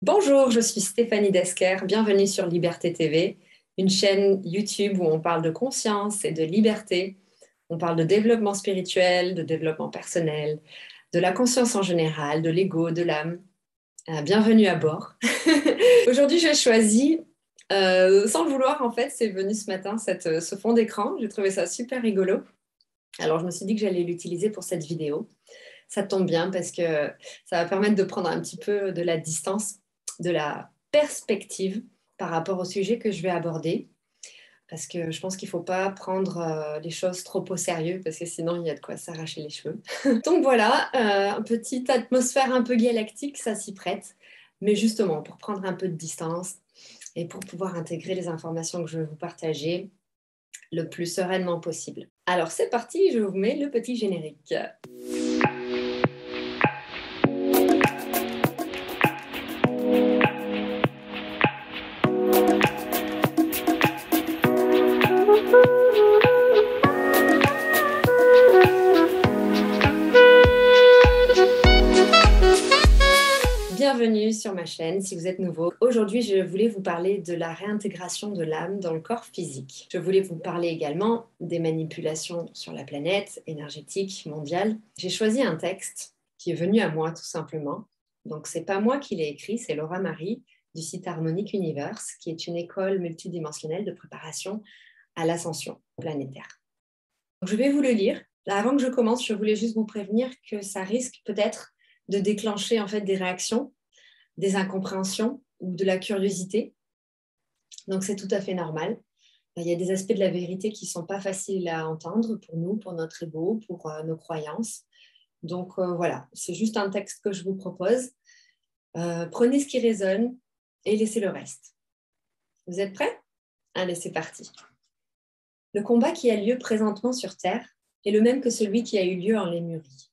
Bonjour, je suis Stéphanie Desker, bienvenue sur Liberté TV, une chaîne YouTube où on parle de conscience et de liberté. On parle de développement spirituel, de développement personnel, de la conscience en général, de l'ego, de l'âme. Bienvenue à bord. Aujourd'hui, j'ai choisi, sans le vouloir en fait, c'est venu ce matin, ce fond d'écran. J'ai trouvé ça super rigolo. Alors, je me suis dit que j'allais l'utiliser pour cette vidéo. Ça tombe bien parce que ça va permettre de prendre un petit peu de la distance, de la perspective par rapport au sujet que je vais aborder. Parce que je pense qu'il ne faut pas prendre les choses trop au sérieux parce que sinon il y a de quoi s'arracher les cheveux. Donc voilà, une petite atmosphère un peu galactique, ça s'y prête. Mais justement, pour prendre un peu de distance et pour pouvoir intégrer les informations que je vais vous partager le plus sereinement possible. Alors c'est parti, je vous mets le petit générique. Bienvenue sur ma chaîne si vous êtes nouveau. Aujourd'hui, je voulais vous parler de la réintégration de l'âme dans le corps physique. Je voulais vous parler également des manipulations sur la planète énergétique mondiale. J'ai choisi un texte qui est venu à moi tout simplement. Donc, c'est pas moi qui l'ai écrit, c'est Laura Marie du site Harmonic Universe, qui est une école multidimensionnelle de préparation à l'ascension planétaire. Donc, je vais vous le lire. Avant que je commence, je voulais juste vous prévenir que ça risque peut-être de déclencher en fait des réactions, des incompréhensions ou de la curiosité. Donc c'est tout à fait normal. Il y a des aspects de la vérité qui ne sont pas faciles à entendre pour nous, pour notre ego, pour nos croyances. Donc voilà, c'est juste un texte que je vous propose. Prenez ce qui résonne et laissez le reste. Vous êtes prêts? Allez, c'est parti. Le combat qui a lieu présentement sur Terre est le même que celui qui a eu lieu en Lémurie,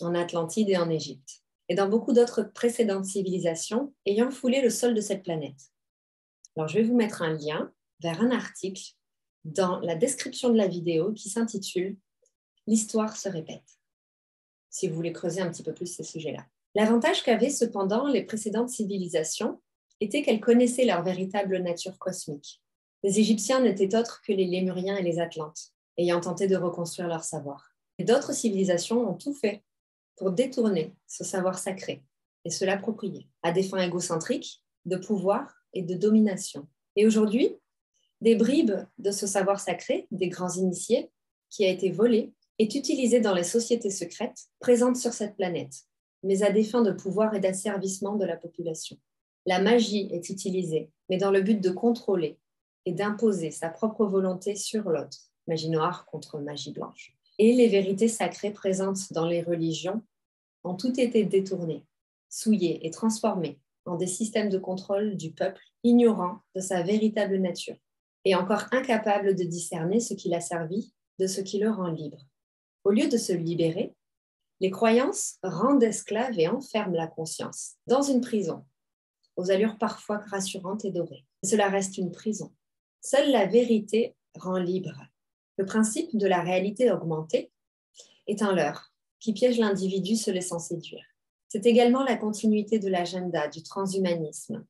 en Atlantide et en Égypte, et dans beaucoup d'autres précédentes civilisations ayant foulé le sol de cette planète. Alors, je vais vous mettre un lien vers un article dans la description de la vidéo qui s'intitule « L'histoire se répète », si vous voulez creuser un petit peu plus ce sujet-là. L'avantage qu'avaient cependant les précédentes civilisations était qu'elles connaissaient leur véritable nature cosmique. Les Égyptiens n'étaient autres que les Lémuriens et les Atlantes, ayant tenté de reconstruire leur savoir. Et d'autres civilisations ont tout fait pour détourner ce savoir sacré et se l'approprier à des fins égocentriques, de pouvoir et de domination. Et aujourd'hui, des bribes de ce savoir sacré, des grands initiés, qui a été volé, est utilisé dans les sociétés secrètes présentes sur cette planète, mais à des fins de pouvoir et d'asservissement de la population. La magie est utilisée, mais dans le but de contrôler et d'imposer sa propre volonté sur l'autre, magie noire contre magie blanche. Et les vérités sacrées présentes dans les religions ont toutes été détournées, souillées et transformées en des systèmes de contrôle du peuple ignorant de sa véritable nature et encore incapable de discerner ce qui l'a servi de ce qui le rend libre. Au lieu de se libérer, les croyances rendent esclaves et enferment la conscience dans une prison, aux allures parfois rassurantes et dorées. Et cela reste une prison. Seule la vérité rend libre. Le principe de la réalité augmentée est un leurre qui piège l'individu se laissant séduire. C'est également la continuité de l'agenda du transhumanisme,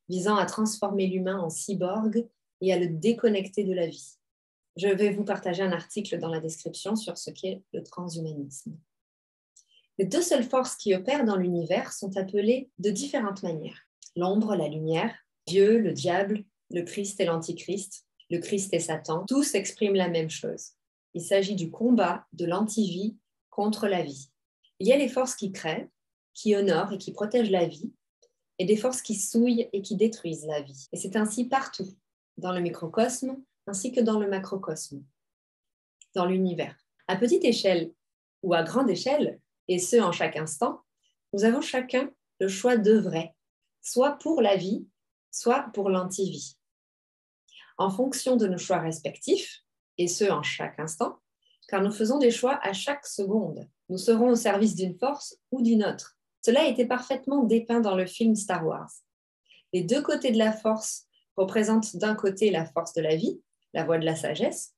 visant à transformer l'humain en cyborg et à le déconnecter de la vie. Je vais vous partager un article dans la description sur ce qu'est le transhumanisme. Les deux seules forces qui opèrent dans l'univers sont appelées de différentes manières. L'ombre, la lumière, Dieu, le diable, le Christ et l'antichrist, le Christ et Satan, tous expriment la même chose. Il s'agit du combat de l'antivie contre la vie. Il y a les forces qui créent, qui honorent et qui protègent la vie, et des forces qui souillent et qui détruisent la vie. Et c'est ainsi partout, dans le microcosme ainsi que dans le macrocosme, dans l'univers. À petite échelle ou à grande échelle, et ce en chaque instant, nous avons chacun le choix d'œuvrer, soit pour la vie, soit pour l'antivie. En fonction de nos choix respectifs, et ce en chaque instant, car nous faisons des choix à chaque seconde. Nous serons au service d'une force ou d'une autre. Cela a été parfaitement dépeint dans le film Star Wars. Les deux côtés de la force représentent d'un côté la force de la vie, la voie de la sagesse,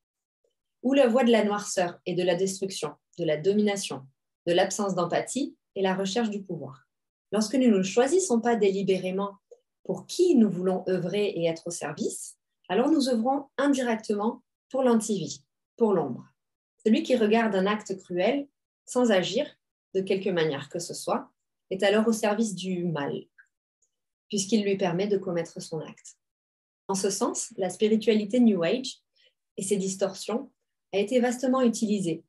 ou la voie de la noirceur et de la destruction, de la domination, de l'absence d'empathie et la recherche du pouvoir. Lorsque nous ne choisissons pas délibérément pour qui nous voulons œuvrer et être au service, alors nous œuvrons indirectement pour l'antivie, pour l'ombre. Celui qui regarde un acte cruel sans agir, de quelque manière que ce soit, est alors au service du mal, puisqu'il lui permet de commettre son acte. En ce sens, la spiritualité New Age et ses distorsions a été vastement utilisée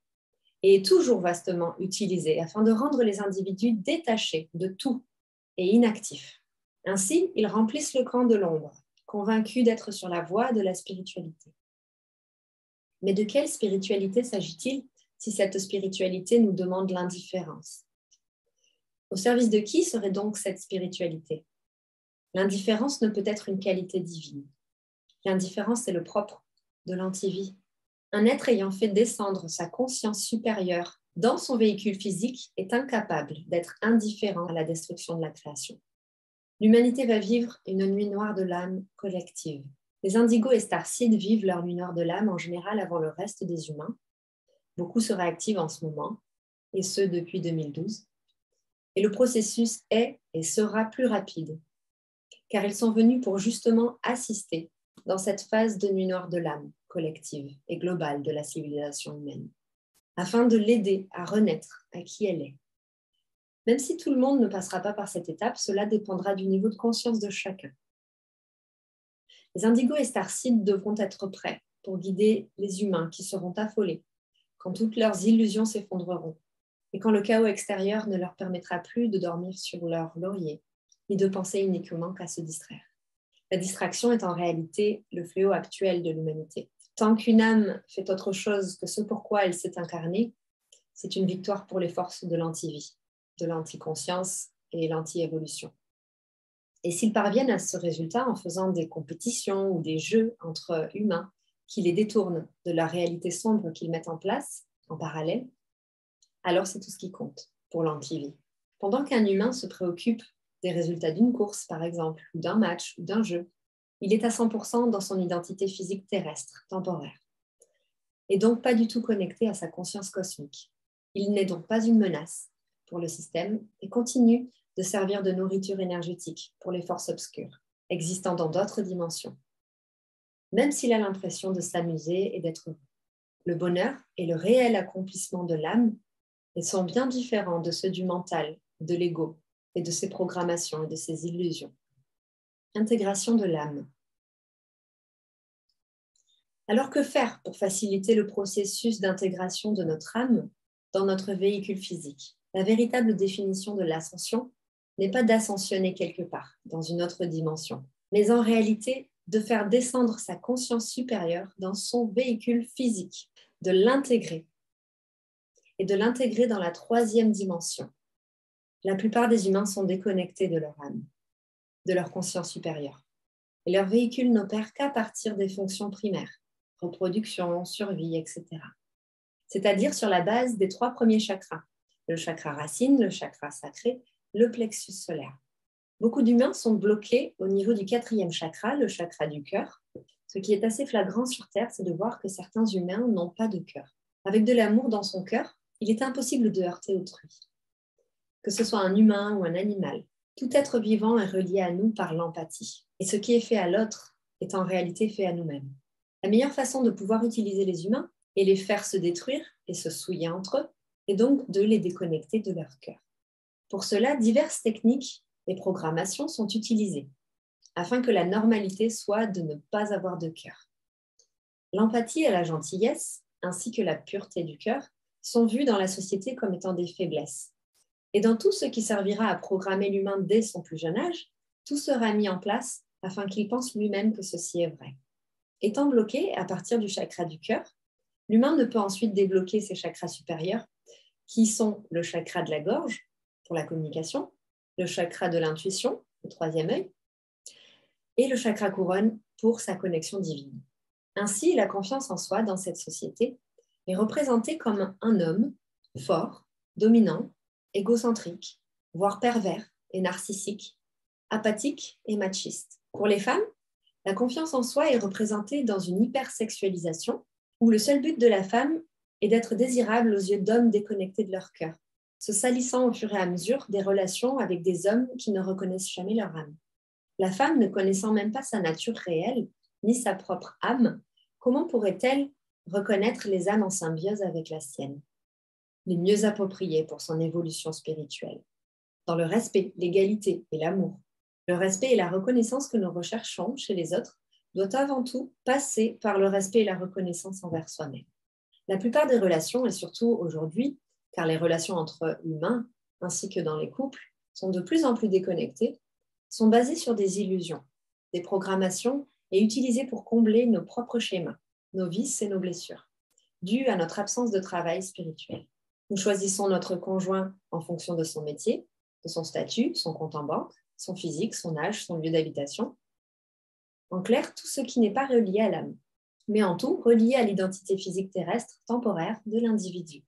et est toujours vastement utilisée afin de rendre les individus détachés de tout et inactifs. Ainsi, ils remplissent le camp de l'ombre, convaincus d'être sur la voie de la spiritualité. Mais de quelle spiritualité s'agit-il si cette spiritualité nous demande l'indifférence? Au service de qui serait donc cette spiritualité? L'indifférence ne peut être une qualité divine. L'indifférence est le propre de l'antivie. Un être ayant fait descendre sa conscience supérieure dans son véhicule physique est incapable d'être indifférent à la destruction de la création. L'humanité va vivre une nuit noire de l'âme collective. Les indigos et starseeds vivent leur nuit noire de l'âme en général avant le reste des humains. Beaucoup se réactivent en ce moment, et ce depuis 2012. Et le processus est et sera plus rapide, car ils sont venus pour justement assister dans cette phase de nuit noire de l'âme collective et globale de la civilisation humaine, afin de l'aider à renaître à qui elle est. Même si tout le monde ne passera pas par cette étape, cela dépendra du niveau de conscience de chacun. Les indigos et starseeds devront être prêts pour guider les humains qui seront affolés quand toutes leurs illusions s'effondreront et quand le chaos extérieur ne leur permettra plus de dormir sur leur laurier ni de penser uniquement qu'à se distraire. La distraction est en réalité le fléau actuel de l'humanité. Tant qu'une âme fait autre chose que ce pourquoi elle s'est incarnée, c'est une victoire pour les forces de l'antivie, de l'anticonscience et l'anti-évolution. Et s'ils parviennent à ce résultat en faisant des compétitions ou des jeux entre humains qui les détournent de la réalité sombre qu'ils mettent en place en parallèle, alors c'est tout ce qui compte pour l'antivie. Pendant qu'un humain se préoccupe des résultats d'une course, par exemple, ou d'un match, ou d'un jeu, il est à 100% dans son identité physique terrestre, temporaire, et donc pas du tout connecté à sa conscience cosmique. Il n'est donc pas une menace pour le système et continue de servir de nourriture énergétique pour les forces obscures, existant dans d'autres dimensions, même s'il a l'impression de s'amuser et d'être heureux. Le bonheur et le réel accomplissement de l'âme sont bien différents de ceux du mental, de l'ego et de ses programmations et de ses illusions. Intégration de l'âme. Alors que faire pour faciliter le processus d'intégration de notre âme dans notre véhicule physique? La véritable définition de l'ascension n'est pas d'ascensionner quelque part, dans une autre dimension, mais en réalité de faire descendre sa conscience supérieure dans son véhicule physique, de l'intégrer et de l'intégrer dans la troisième dimension. La plupart des humains sont déconnectés de leur âme, de leur conscience supérieure, et leur véhicule n'opère qu'à partir des fonctions primaires, reproduction, survie, etc. C'est-à-dire sur la base des 3 premiers chakras, le chakra racine, le chakra sacré, le plexus solaire. Beaucoup d'humains sont bloqués au niveau du 4e chakra, le chakra du cœur. Ce qui est assez flagrant sur Terre, c'est de voir que certains humains n'ont pas de cœur. Avec de l'amour dans son cœur, il est impossible de heurter autrui. Que ce soit un humain ou un animal, tout être vivant est relié à nous par l'empathie. Et ce qui est fait à l'autre est en réalité fait à nous-mêmes. La meilleure façon de pouvoir utiliser les humains et les faire se détruire et se souiller entre eux est donc de les déconnecter de leur cœur. Pour cela, diverses techniques et programmations sont utilisées afin que la normalité soit de ne pas avoir de cœur. L'empathie et la gentillesse, ainsi que la pureté du cœur, sont vues dans la société comme étant des faiblesses. Et dans tout ce qui servira à programmer l'humain dès son plus jeune âge, tout sera mis en place afin qu'il pense lui-même que ceci est vrai. Étant bloqué à partir du chakra du cœur, l'humain ne peut ensuite débloquer ses chakras supérieurs, qui sont le chakra de la gorge, pour la communication, le chakra de l'intuition, le 3e œil, et le chakra couronne pour sa connexion divine. Ainsi, la confiance en soi dans cette société est représentée comme un homme fort, dominant, égocentrique, voire pervers et narcissique, apathique et machiste. Pour les femmes, la confiance en soi est représentée dans une hypersexualisation où le seul but de la femme est d'être désirable aux yeux d'hommes déconnectés de leur cœur, se salissant au fur et à mesure des relations avec des hommes qui ne reconnaissent jamais leur âme. La femme, ne connaissant même pas sa nature réelle, ni sa propre âme, comment pourrait-elle reconnaître les âmes en symbiose avec la sienne, les mieux appropriées pour son évolution spirituelle, dans le respect, l'égalité et l'amour? Le respect et la reconnaissance que nous recherchons chez les autres doit avant tout passer par le respect et la reconnaissance envers soi-même. La plupart des relations, et surtout aujourd'hui, car les relations entre humains ainsi que dans les couples sont de plus en plus déconnectées, sont basées sur des illusions, des programmations et utilisées pour combler nos propres schémas, nos vices et nos blessures, dues à notre absence de travail spirituel. Nous choisissons notre conjoint en fonction de son métier, de son statut, son compte en banque, son physique, son âge, son lieu d'habitation. En clair, tout ce qui n'est pas relié à l'âme, mais en tout relié à l'identité physique terrestre temporaire de l'individu.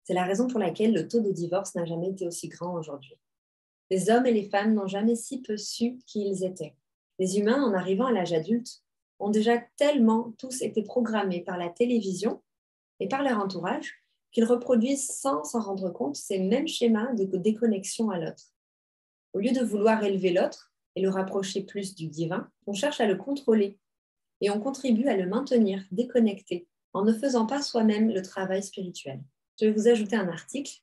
C'est la raison pour laquelle le taux de divorce n'a jamais été aussi grand aujourd'hui. Les hommes et les femmes n'ont jamais si peu su qui ils étaient. Les humains, en arrivant à l'âge adulte, ont déjà tellement tous été programmés par la télévision et par leur entourage qu'ils reproduisent sans s'en rendre compte ces mêmes schémas de déconnexion à l'autre. Au lieu de vouloir élever l'autre et le rapprocher plus du divin, on cherche à le contrôler et on contribue à le maintenir déconnecté en ne faisant pas soi-même le travail spirituel. Je vais vous ajouter un article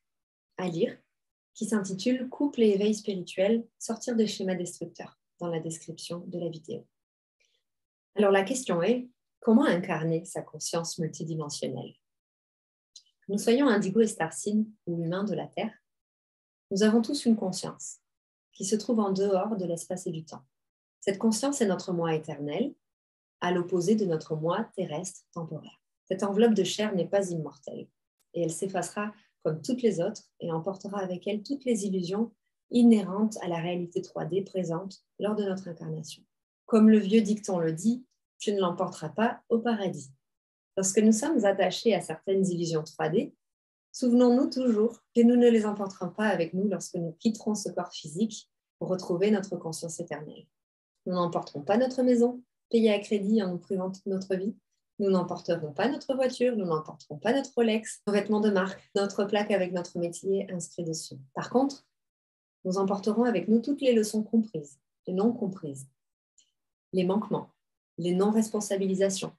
à lire qui s'intitule « Couple et éveil spirituel, sortir des schémas destructeurs » dans la description de la vidéo. Alors la question est, comment incarner sa conscience multidimensionnelle? Que nous soyons indigo et starseed ou humains de la Terre, nous avons tous une conscience qui se trouve en dehors de l'espace et du temps. Cette conscience est notre moi éternel, à l'opposé de notre moi terrestre temporaire. Cette enveloppe de chair n'est pas immortelle et elle s'effacera comme toutes les autres et emportera avec elle toutes les illusions inhérentes à la réalité 3D présente lors de notre incarnation. Comme le vieux dicton le dit, tu ne l'emporteras pas au paradis. Lorsque nous sommes attachés à certaines illusions 3D, souvenons-nous toujours que nous ne les emporterons pas avec nous lorsque nous quitterons ce corps physique pour retrouver notre conscience éternelle. Nous n'emporterons pas notre maison, payée à crédit en nous privant toute notre vie. Nous n'emporterons pas notre voiture, nous n'emporterons pas notre Rolex, nos vêtements de marque, notre plaque avec notre métier inscrit dessus. Par contre, nous emporterons avec nous toutes les leçons comprises et non comprises, les manquements, les non-responsabilisations,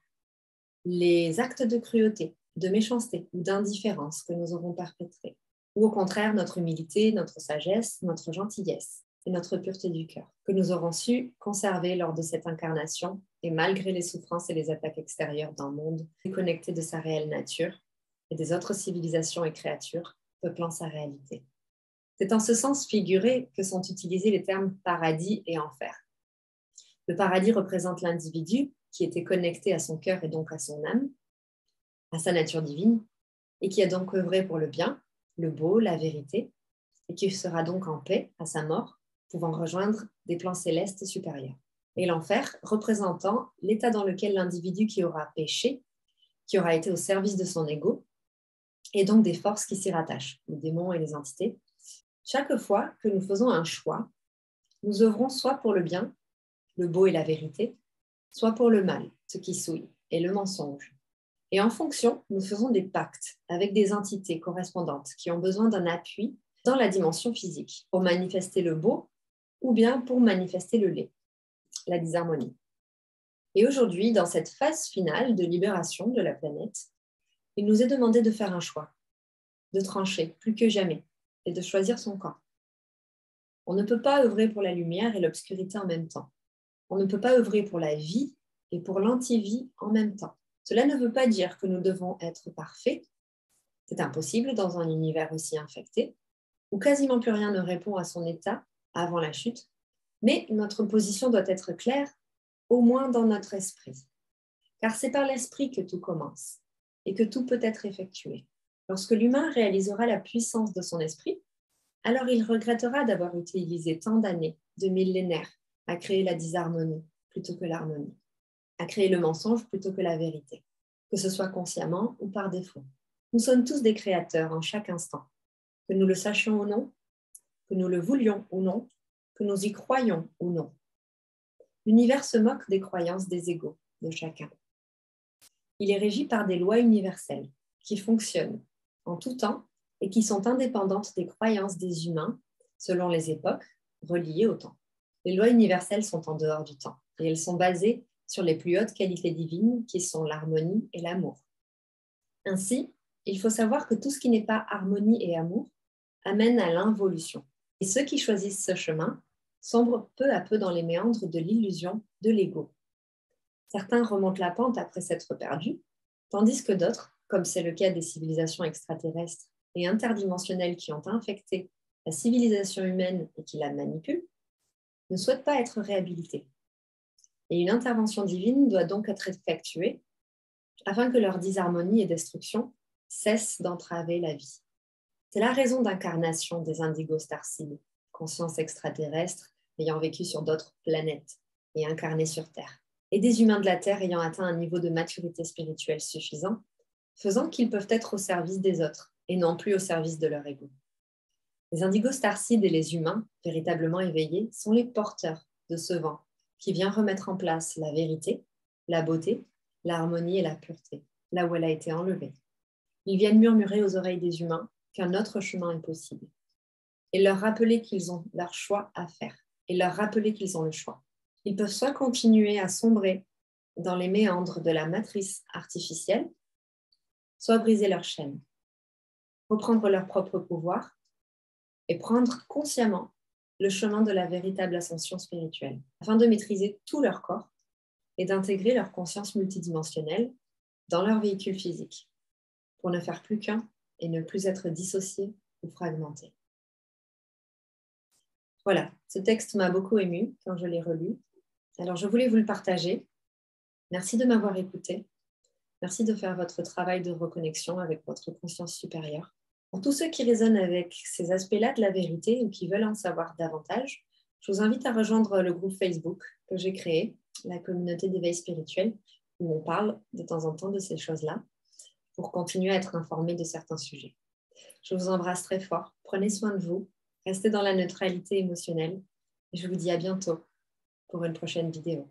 les actes de cruauté, de méchanceté ou d'indifférence que nous aurons perpétrés, ou au contraire notre humilité, notre sagesse, notre gentillesse et notre pureté du cœur, que nous aurons su conserver lors de cette incarnation et malgré les souffrances et les attaques extérieures d'un monde déconnecté de sa réelle nature et des autres civilisations et créatures peuplant sa réalité. C'est en ce sens figuré que sont utilisés les termes paradis et enfer. Le paradis représente l'individu qui était connecté à son cœur et donc à son âme, à sa nature divine, et qui a donc œuvré pour le bien, le beau, la vérité, et qui sera donc en paix à sa mort, pouvant rejoindre des plans célestes supérieurs. Et l'enfer représentant l'état dans lequel l'individu qui aura péché, qui aura été au service de son ego, et donc des forces qui s'y rattachent, les démons et les entités. Chaque fois que nous faisons un choix, nous œuvrons soit pour le bien, le beau et la vérité, soit pour le mal, ce qui souille, et le mensonge. Et en fonction, nous faisons des pactes avec des entités correspondantes qui ont besoin d'un appui dans la dimension physique pour manifester le beau ou bien pour manifester le laid, la disharmonie. Et aujourd'hui, dans cette phase finale de libération de la planète, il nous est demandé de faire un choix, de trancher plus que jamais et de choisir son camp. On ne peut pas œuvrer pour la lumière et l'obscurité en même temps. On ne peut pas œuvrer pour la vie et pour l'anti-vie en même temps. Cela ne veut pas dire que nous devons être parfaits. C'est impossible dans un univers aussi infecté, où quasiment plus rien ne répond à son état avant la chute, mais notre position doit être claire, au moins dans notre esprit. Car c'est par l'esprit que tout commence et que tout peut être effectué. Lorsque l'humain réalisera la puissance de son esprit, alors il regrettera d'avoir utilisé tant d'années, de millénaires, à créer la disharmonie plutôt que l'harmonie, à créer le mensonge plutôt que la vérité, que ce soit consciemment ou par défaut. Nous sommes tous des créateurs en chaque instant, que nous le sachions ou non, que nous le voulions ou non, que nous y croyions ou non. L'univers se moque des croyances des égos de chacun. Il est régi par des lois universelles qui fonctionnent en tout temps et qui sont indépendantes des croyances des humains selon les époques reliées au temps. Les lois universelles sont en dehors du temps et elles sont basées sur les plus hautes qualités divines qui sont l'harmonie et l'amour. Ainsi, il faut savoir que tout ce qui n'est pas harmonie et amour amène à l'involution. Et ceux qui choisissent ce chemin sombrent peu à peu dans les méandres de l'illusion de l'ego. Certains remontent la pente après s'être perdus, tandis que d'autres, comme c'est le cas des civilisations extraterrestres et interdimensionnelles qui ont infecté la civilisation humaine et qui la manipulent, ne souhaitent pas être réhabilités. Et une intervention divine doit donc être effectuée afin que leur disharmonie et destruction cessent d'entraver la vie. C'est la raison d'incarnation des indigos starseeds, consciences extraterrestres ayant vécu sur d'autres planètes et incarnées sur Terre, et des humains de la Terre ayant atteint un niveau de maturité spirituelle suffisant, faisant qu'ils peuvent être au service des autres et non plus au service de leur ego. Les indigos starseeds et les humains, véritablement éveillés, sont les porteurs de ce vent qui vient remettre en place la vérité, la beauté, l'harmonie et la pureté, là où elle a été enlevée. Ils viennent murmurer aux oreilles des humains qu'un autre chemin est possible et leur rappeler qu'ils ont leur choix à faire et leur rappeler qu'ils ont le choix. Ils peuvent soit continuer à sombrer dans les méandres de la matrice artificielle, soit briser leur chaîne, reprendre leur propre pouvoir et prendre consciemment le chemin de la véritable ascension spirituelle, afin de maîtriser tout leur corps et d'intégrer leur conscience multidimensionnelle dans leur véhicule physique, pour ne faire plus qu'un et ne plus être dissocié ou fragmenté. Voilà, ce texte m'a beaucoup émue quand je l'ai relu. Alors je voulais vous le partager. Merci de m'avoir écouté. Merci de faire votre travail de reconnexion avec votre conscience supérieure. Pour tous ceux qui résonnent avec ces aspects-là de la vérité ou qui veulent en savoir davantage, je vous invite à rejoindre le groupe Facebook que j'ai créé, la communauté d'éveil spirituel, où on parle de temps en temps de ces choses-là, pour continuer à être informé de certains sujets. Je vous embrasse très fort. Prenez soin de vous. Restez dans la neutralité émotionnelle. Et je vous dis à bientôt pour une prochaine vidéo.